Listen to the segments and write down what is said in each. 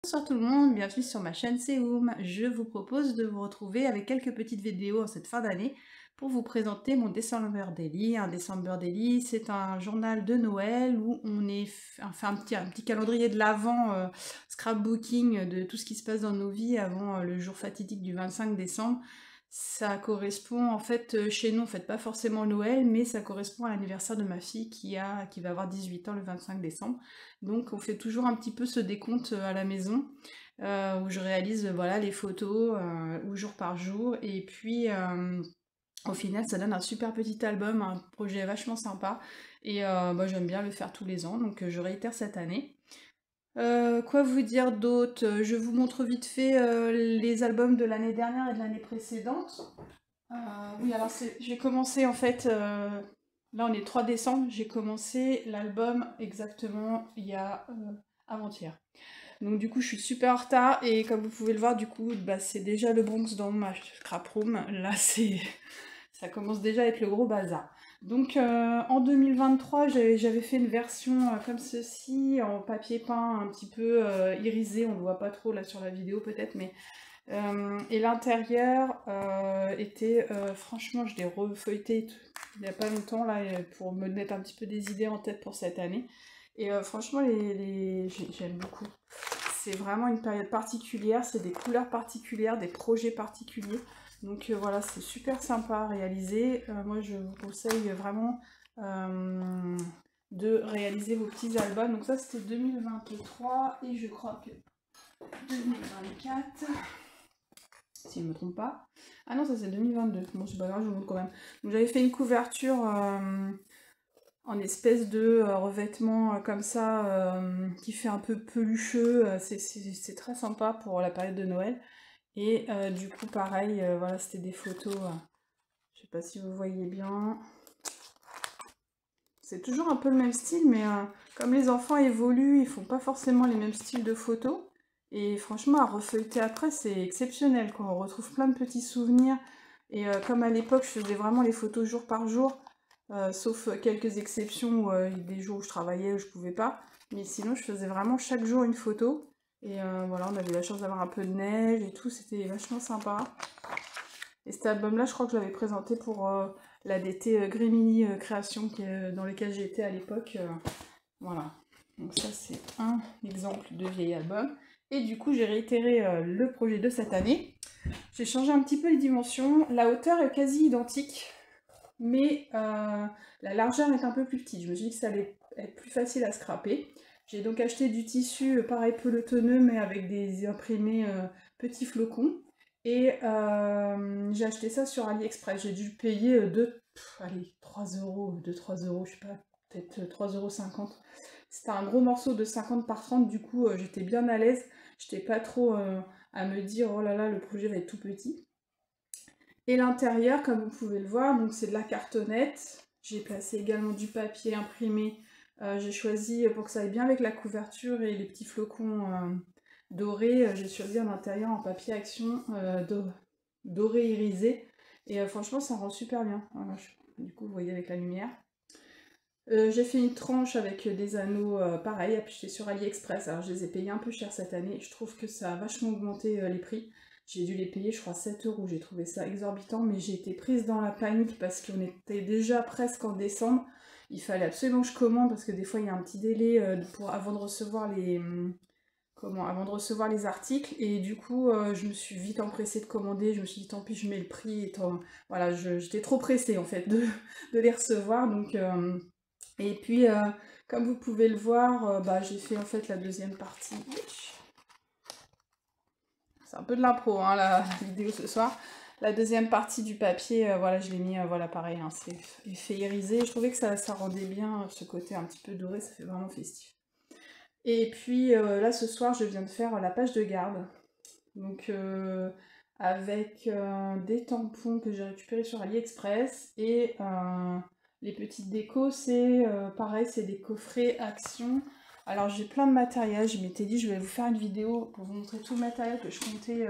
Bonsoir tout le monde, bienvenue sur ma chaîne C'est Oum. Je vous propose de vous retrouver avec quelques petites vidéos en cette fin d'année pour vous présenter mon December Daily. Un December Daily, c'est un journal de Noël où on fait un petit calendrier de l'avant, scrapbooking de tout ce qui se passe dans nos vies avant le jour fatidique du 25 décembre. Ça correspond en fait, chez nous on fête pas forcément Noël, mais ça correspond à l'anniversaire de ma fille qui va avoir 18 ans le 25 décembre. Donc on fait toujours un petit peu ce décompte à la maison, où je réalise voilà, les photos ou jour par jour. Et puis au final ça donne un super petit album, un projet vachement sympa. Et bah, j'aime bien le faire tous les ans, donc je réitère cette année. Quoi vous dire d'autre? Je vous montre vite fait les albums de l'année dernière et de l'année précédente. Oui, alors j'ai commencé en fait, là on est 3 décembre, j'ai commencé l'album exactement il y a avant-hier. Donc du coup je suis super en retard et comme vous pouvez le voir du coup bah, c'est déjà le Bronx dans ma scrap room. Là ça commence déjà à être le gros bazar. Donc en 2023 j'avais fait une version comme ceci en papier peint un petit peu irisé, on le voit pas trop là sur la vidéo peut-être, mais et l'intérieur était, franchement, je l'ai refeuilleté il n'y a pas longtemps là pour me mettre un petit peu des idées en tête pour cette année. Et franchement, j'aime beaucoup. C'est vraiment une période particulière, c'est des couleurs particulières, des projets particuliers. Donc voilà, c'est super sympa à réaliser. Moi, je vous conseille vraiment de réaliser vos petits albums. Donc ça, c'était 2023 et je crois que 2024. Si je ne me trompe pas. Ah non, ça c'est 2022. Bon, c'est pas grave, je vous montre quand même. Donc j'avais fait une couverture en espèce de revêtement comme ça, qui fait un peu pelucheux. C'est très sympa pour la période de Noël. Et du coup, pareil, voilà, c'était des photos. Je sais pas si vous voyez bien. C'est toujours un peu le même style, mais comme les enfants évoluent, ils font pas forcément les mêmes styles de photos. Et franchement, à refeuilleter après, c'est exceptionnel, quoi. On retrouve plein de petits souvenirs. Et comme à l'époque, je faisais vraiment les photos jour par jour, sauf quelques exceptions, des jours où je travaillais, où je pouvais pas. Mais sinon, je faisais vraiment chaque jour une photo. Et voilà, on avait la chance d'avoir un peu de neige et tout, c'était vachement sympa. Et cet album-là, je crois que je l'avais présenté pour l'ADT Grimini Création dans lequel j'étais à l'époque. Voilà. Donc ça, c'est un exemple de vieil album. Et du coup, j'ai réitéré le projet de cette année. J'ai changé un petit peu les dimensions. La hauteur est quasi identique, mais la largeur est un peu plus petite. Je me suis dit que ça allait être plus facile à scraper. J'ai donc acheté du tissu, pareil pelotonneux, mais avec des imprimés petits flocons. Et j'ai acheté ça sur AliExpress. J'ai dû payer allez, 3 euros, 2-3 euros, je sais pas, peut-être 3,50 €. C'était un gros morceau de 50 par 30, du coup j'étais bien à l'aise. J'étais pas trop à me dire oh là là, le projet va être tout petit. Et l'intérieur, comme vous pouvez le voir, donc c'est de la cartonnette. J'ai placé également du papier imprimé. J'ai choisi, pour que ça aille bien avec la couverture et les petits flocons dorés, j'ai choisi un intérieur en papier action doré irisé. Et franchement, ça rend super bien. Voilà, du coup, vous voyez avec la lumière. J'ai fait une tranche avec des anneaux pareil, achetés sur AliExpress. Alors je les ai payés un peu cher cette année. Je trouve que ça a vachement augmenté les prix. J'ai dû les payer, je crois, 7 euros. J'ai trouvé ça exorbitant, mais j'ai été prise dans la panique parce qu'on était déjà presque en décembre. Il fallait absolument que je commande parce que des fois il y a un petit délai avant de recevoir avant de recevoir les articles. Et du coup, je me suis vite empressée de commander. Je me suis dit tant pis, je mets le prix. Voilà, j'étais trop pressée en fait de les recevoir. Donc et puis, comme vous pouvez le voir, bah, j'ai fait en fait la deuxième partie. C'est un peu de l'impro, hein, la vidéo ce soir. La deuxième partie du papier, voilà, je l'ai mis, voilà, pareil, hein, c'est effet irisé. Je trouvais que ça rendait bien ce côté un petit peu doré, ça fait vraiment festif. Et puis là, ce soir, je viens de faire la page de garde. Donc, avec des tampons que j'ai récupérés sur AliExpress et les petites décos, c'est pareil, c'est des coffrets Action. Alors j'ai plein de matériel, je m'étais dit je vais vous faire une vidéo pour vous montrer tout le matériel que je comptais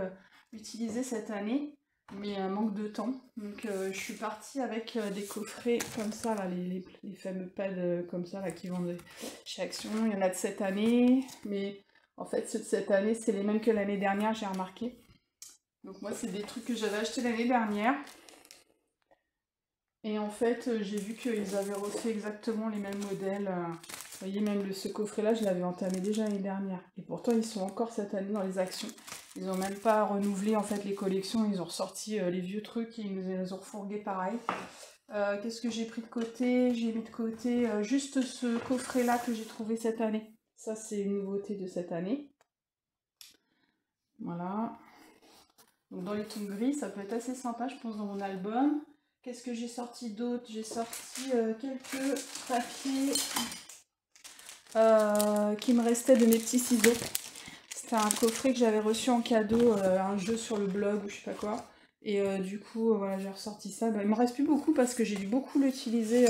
utiliser cette année, mais manque de temps. Donc je suis partie avec des coffrets comme ça, là, les fameux pads comme ça là, qui vendent chez Action. Il y en a de cette année, mais En fait, ceux de cette année, c'est les mêmes que l'année dernière, j'ai remarqué. Donc moi, c'est des trucs que j'avais achetés l'année dernière. Et en fait, j'ai vu qu'ils avaient refait exactement les mêmes modèles. Vous voyez, même ce coffret-là, je l'avais entamé déjà l'année dernière. Et pourtant, ils sont encore cette année dans les actions. Ils n'ont même pas renouvelé en fait les collections. Ils ont ressorti les vieux trucs et ils nous les ont refourgués pareil. Qu'est-ce que j'ai pris de côté? J'ai mis de côté juste ce coffret-là que j'ai trouvé cette année. Ça, c'est une nouveauté de cette année. Voilà. Donc dans les tons gris, ça peut être assez sympa, je pense, dans mon album. Qu'est-ce que j'ai sorti d'autre? J'ai sorti quelques papiers qui me restaient de mes petits ciseaux. C'était un coffret que j'avais reçu en cadeau, un jeu sur le blog ou je sais pas quoi. Et du coup, voilà, j'ai ressorti ça. Bah, il me reste plus beaucoup parce que j'ai dû beaucoup l'utiliser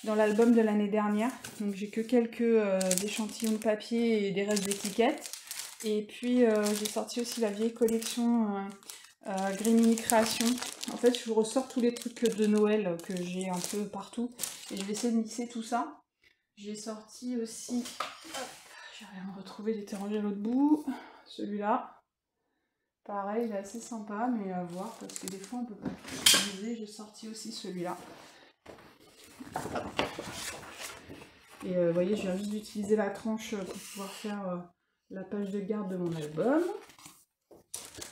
dans l'album de l'année dernière. Donc j'ai que quelques échantillons de papier et des restes d'étiquettes. Et puis j'ai sorti aussi la vieille collection Grimini Création. En fait, je vous ressors tous les trucs de Noël que j'ai un peu partout. Et je vais essayer de mixer tout ça. J'ai sorti aussi... J'arrive à me retrouver, il était rangé à l'autre bout. Celui-là. Pareil, il est assez sympa, mais à voir, parce que des fois on peut pas tout utiliser. J'ai sorti aussi celui-là. Et vous voyez, je viens juste d'utiliser la tranche pour pouvoir faire la page de garde de mon album.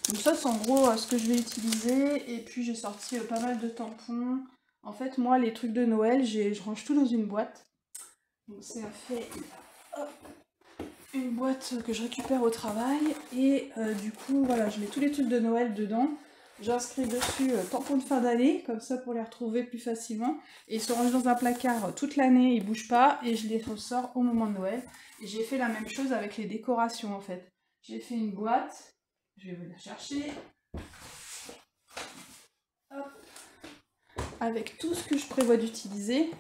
Donc ça, c'est en gros ce que je vais utiliser. Et puis j'ai sorti pas mal de tampons. En fait, moi, les trucs de Noël, je range tout dans une boîte. Donc c'est fait une boîte que je récupère au travail. Et du coup, voilà, je mets tous les trucs de Noël dedans. J'inscris dessus tampons de fin d'année, comme ça pour les retrouver plus facilement. Et ils se rangent dans un placard toute l'année, ils bougent pas. Et je les ressors au moment de Noël. Et j'ai fait la même chose avec les décorations en fait. J'ai fait une boîte. Je vais venir chercher. Hop. Avec tout ce que je prévois d'utiliser.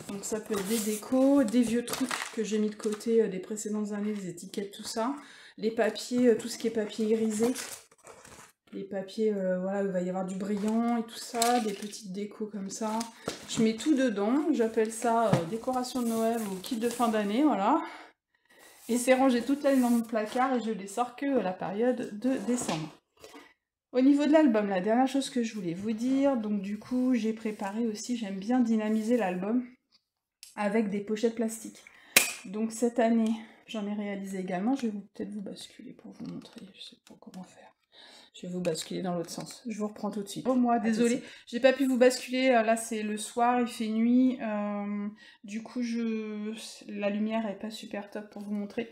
Donc ça peut être des décos, des vieux trucs que j'ai mis de côté des précédentes années, des étiquettes, tout ça. Les papiers, tout ce qui est papier irisé. Les papiers, voilà, où il va y avoir du brillant et tout ça. Des petites décos comme ça. Je mets tout dedans. J'appelle ça décoration de Noël ou kit de fin d'année, voilà. Et c'est rangé toute l'année dans mon placard et je les sors que à la période de décembre. Au niveau de l'album, la dernière chose que je voulais vous dire, donc du coup j'ai préparé aussi, j'aime bien dynamiser l'album avec des pochettes plastiques. Donc cette année, j'en ai réalisé également, je vais peut-être vous basculer pour vous montrer, je sais pas comment faire. Je vais vous basculer dans l'autre sens. Je vous reprends tout de suite. Oh moi, désolée, j'ai pas pu vous basculer, là c'est le soir, il fait nuit, du coup la lumière est pas super top pour vous montrer.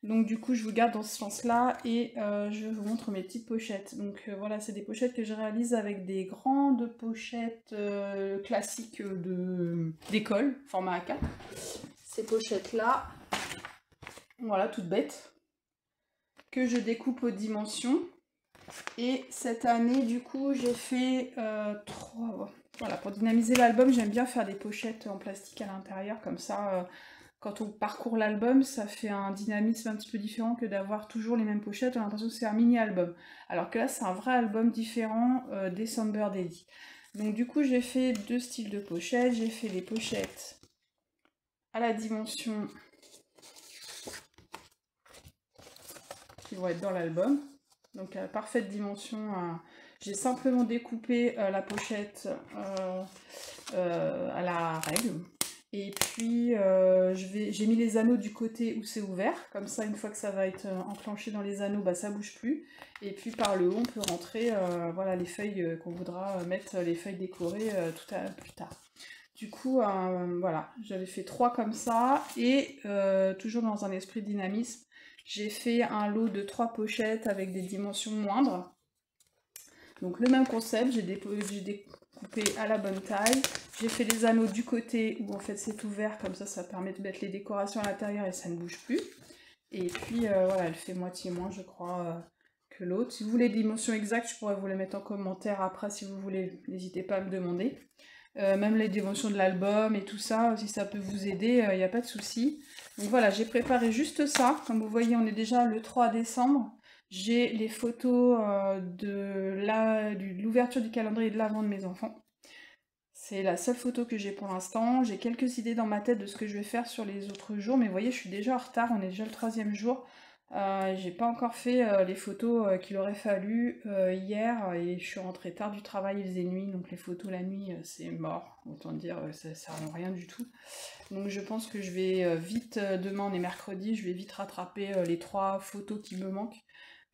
Donc du coup je vous garde dans ce sens-là et je vous montre mes petites pochettes. Donc voilà, c'est des pochettes que je réalise avec des grandes pochettes classiques d'école, format A4. Ces pochettes-là, voilà, toutes bêtes, que je découpe aux dimensions. Et cette année, du coup, j'ai fait 3... Voilà, pour dynamiser l'album, j'aime bien faire des pochettes en plastique à l'intérieur, comme ça... Quand on parcourt l'album, ça fait un dynamisme un petit peu différent que d'avoir toujours les mêmes pochettes. On a l'impression que c'est un mini-album. Alors que là, c'est un vrai album différent, December Daily. Donc du coup, j'ai fait deux styles de pochettes. J'ai fait les pochettes à la dimension qui vont être dans l'album. Donc à la parfaite dimension. J'ai simplement découpé la pochette à la règle. Et puis j'ai mis les anneaux du côté où c'est ouvert, comme ça une fois que ça va être enclenché dans les anneaux, bah, ça bouge plus. Et puis par le haut on peut rentrer voilà, les feuilles qu'on voudra mettre, les feuilles décorées plus tard. Du coup voilà, j'avais fait 3 comme ça, et toujours dans un esprit de dynamisme, j'ai fait un lot de 3 pochettes avec des dimensions moindres. Donc le même concept, j'ai découpé à la bonne taille. J'ai fait les anneaux du côté où en fait c'est ouvert, comme ça permet de mettre les décorations à l'intérieur et ça ne bouge plus. Et puis voilà, elle fait moitié moins je crois que l'autre. Si vous voulez les dimensions exactes, je pourrais vous les mettre en commentaire après si vous voulez, n'hésitez pas à me demander. Même les dimensions de l'album et tout ça, si ça peut vous aider, il n'y a pas de souci. Donc voilà, j'ai préparé juste ça. Comme vous voyez, on est déjà le 3 décembre. J'ai les photos de l'ouverture du calendrier de l'Avent de mes enfants. C'est la seule photo que j'ai pour l'instant. J'ai quelques idées dans ma tête de ce que je vais faire sur les autres jours. Mais vous voyez, je suis déjà en retard. On est déjà le 3e jour. J'ai pas encore fait les photos qu'il aurait fallu hier et je suis rentrée tard du travail, il faisait nuit, donc les photos la nuit c'est mort, autant dire ça sert à rien du tout. Donc je pense que je vais vite, demain on est mercredi, je vais vite rattraper les 3 photos qui me manquent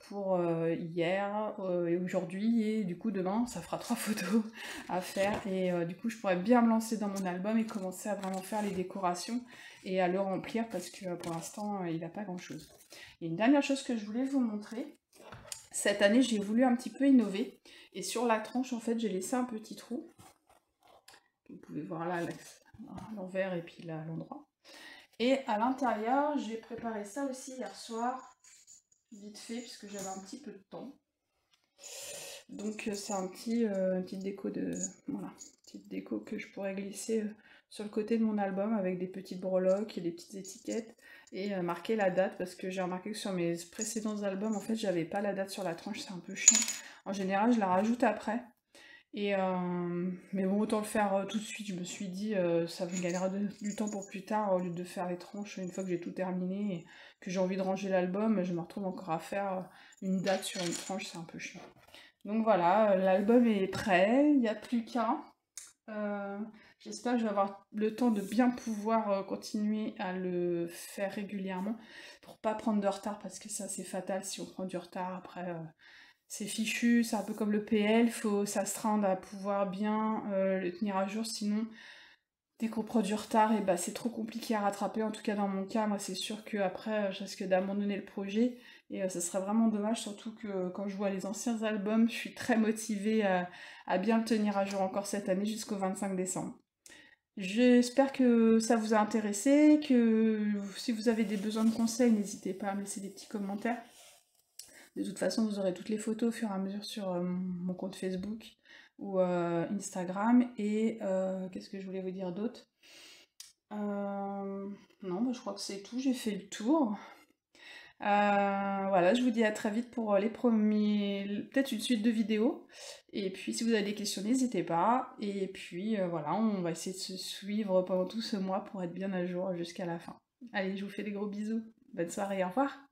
pour hier et aujourd'hui, et du coup demain ça fera 3 photos à faire et du coup je pourrais bien me lancer dans mon album et commencer à vraiment faire les décorations et à le remplir parce que pour l'instant il n'a pas grand chose. Il y a une dernière chose que je voulais vous montrer. Cette année j'ai voulu un petit peu innover et sur la tranche en fait j'ai laissé un petit trou. Vous pouvez voir là l'envers et puis là l'endroit. Et à l'intérieur j'ai préparé ça aussi hier soir, vite fait puisque j'avais un petit peu de temps. Donc c'est un une petite déco de voilà, petite déco que je pourrais glisser sur le côté de mon album avec des petites breloques et des petites étiquettes et marquer la date parce que j'ai remarqué que sur mes précédents albums en fait j'avais pas la date sur la tranche, c'est un peu chiant. En général je la rajoute après et mais bon autant le faire tout de suite, je me suis dit ça me gagnera du temps pour plus tard au lieu de faire les tranches une fois que j'ai tout terminé et que j'ai envie de ranger l'album, je me retrouve encore à faire une date sur une tranche, c'est un peu chiant. Donc voilà, l'album est prêt, il n'y a plus qu'un. J'espère que je vais avoir le temps de bien pouvoir continuer à le faire régulièrement pour pas prendre de retard parce que ça c'est fatal si on prend du retard après c'est fichu, c'est un peu comme le PL, faut s'astreindre à pouvoir bien le tenir à jour sinon dès qu'on prend du retard et bah, c'est trop compliqué à rattraper, en tout cas dans mon cas, moi c'est sûr qu'après je risque d'abandonner le projet et ça serait vraiment dommage, surtout que quand je vois les anciens albums, je suis très motivée à bien le tenir à jour encore cette année jusqu'au 25 décembre. J'espère que ça vous a intéressé, que si vous avez des besoins de conseils, n'hésitez pas à me laisser des petits commentaires. De toute façon, vous aurez toutes les photos au fur et à mesure sur mon compte Facebook ou Instagram. Et qu'est-ce que je voulais vous dire d'autre? Non, bah, je crois que c'est tout, j'ai fait le tour. Voilà, je vous dis à très vite pour les premiers, peut-être une suite de vidéos. Et puis si vous avez des questions, n'hésitez pas. Et puis voilà, on va essayer de se suivre pendant tout ce mois pour être bien à jour jusqu'à la fin. Allez, je vous fais des gros bisous. Bonne soirée, au revoir.